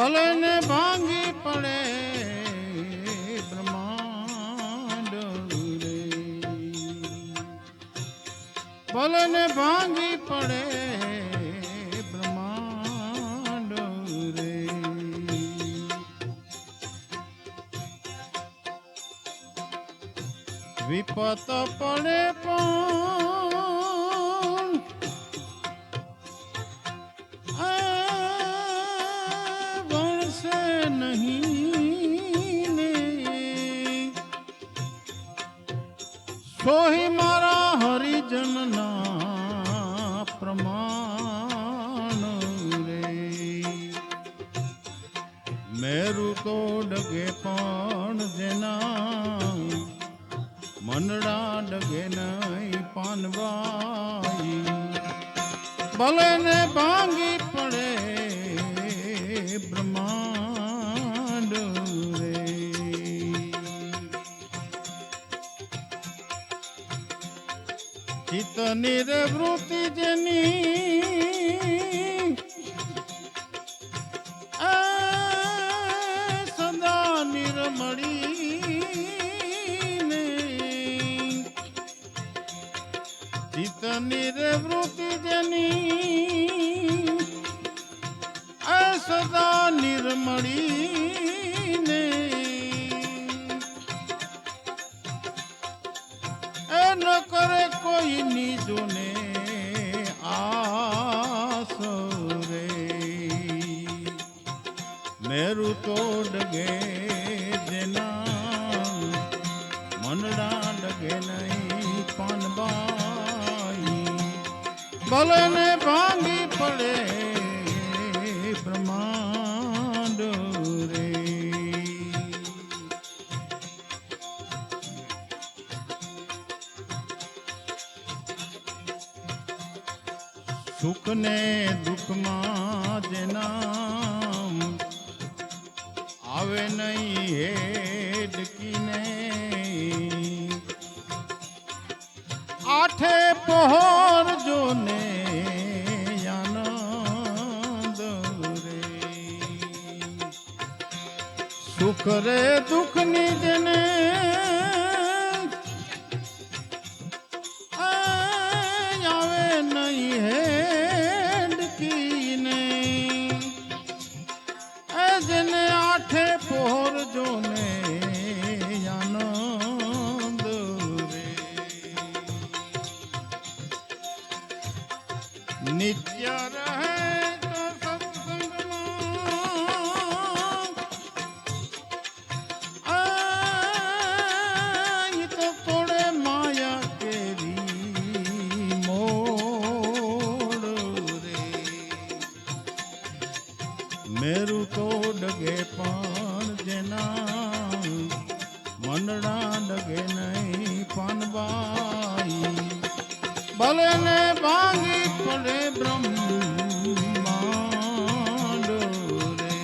ભલે ને ભાંગી પડે બ્રહ્માંડ રે, ભલે ને ભાંગી પડે બ્રહ્માંડ રે, વિપત પડે પણ વણસે નહીં ને, સોહી મારા હરિજનના પ્રમાણ રે, મેરુ તો ડગે પણ જેના મનડા ડગે નહીં પાનવાઈ, ભલે ને ભાંગી પડે બ્રહ્માંડ રે, ચિત્ત નિર્વૃત્તિ જેની સદા નિર્મળી, ચિત્ત નિર્વૃત્તિ જેની સદા નિર્મળી ને, એ ન કરે કોઈ નીજોને આસ રે, મેરુ તો ડગે જેના મનડા ડગે નહીં પાનબાઈ, ભલે ને ભાંગી પડે બ્રહ્માંડ રે, સુખ ને દુઃખમાં જેના આવે નહીં હેડકીને, આઠે પહોર જોને આનંદ રે, સુખ રે દુઃખ ની જેને આવે નહીં હેડકીને, જેને આઠે પહોર જોને આનંદ રે, નિત્ય રહે તો સત્સંગમાં, તો તોડે માયા કેરી મોડ રે, મેરુ તો ડગે પણ જેના મનડા ડગે નહીં પાનબાઈ, ભલે ને ભાંગી પડે બ્રહ્માંડ રે,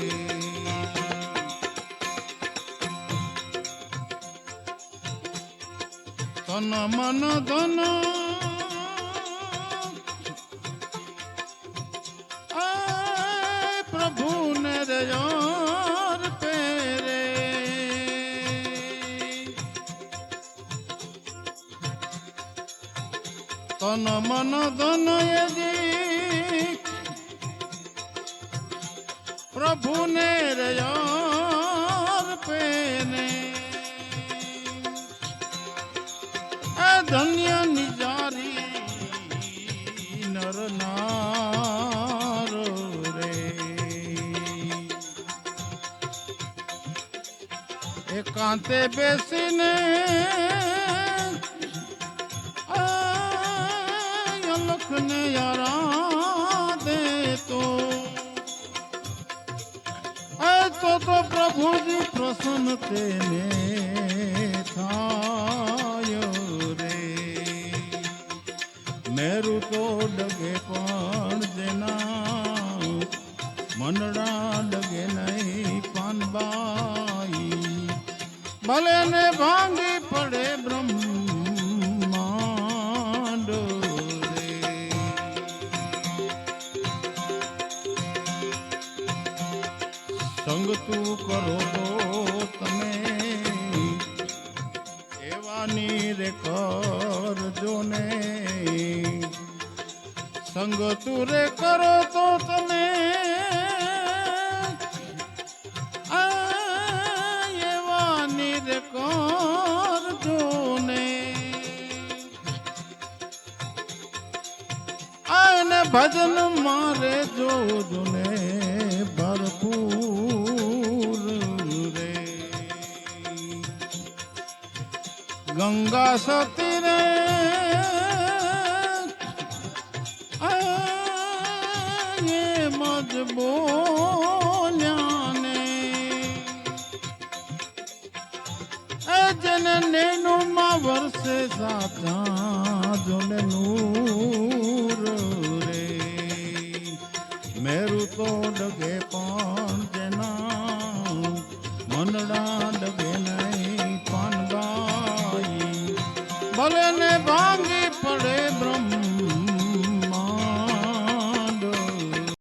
તન મન ધન પ્રભુ ને દયાર પેરે, તન મન ધન યજી પ્રભુ ને દયાર પેરે, ધન્ય નિજારી નર નાર રે, એકાંતે બેસીને લખને આરાધે તો પ્રભુજી પ્રસન્ન તેને થાય રે, મેરુ તો ડગે પણ જેના મનડા ડગે નહીં પાનબાઈ, ભલે ને ભાંગી પડે બ્રહ્માંડ રે, તું કરો તો તમે એવાની રે કરજો ને સંગ તું રે કરો તો તમે એવાની રે કરજો ને આને ભજન મારે જોજો ને ભરપૂર રે ગંગા સતી રે મજ બોલ્યા ને જન નેનું માં વર્ષે સાચા જોને નૂર રે મેરું તો ડગે પણ જેના મનડા ડગે નહીં પાનબાઈ ભલે ને ભાંગી પડે બ્રહ્મ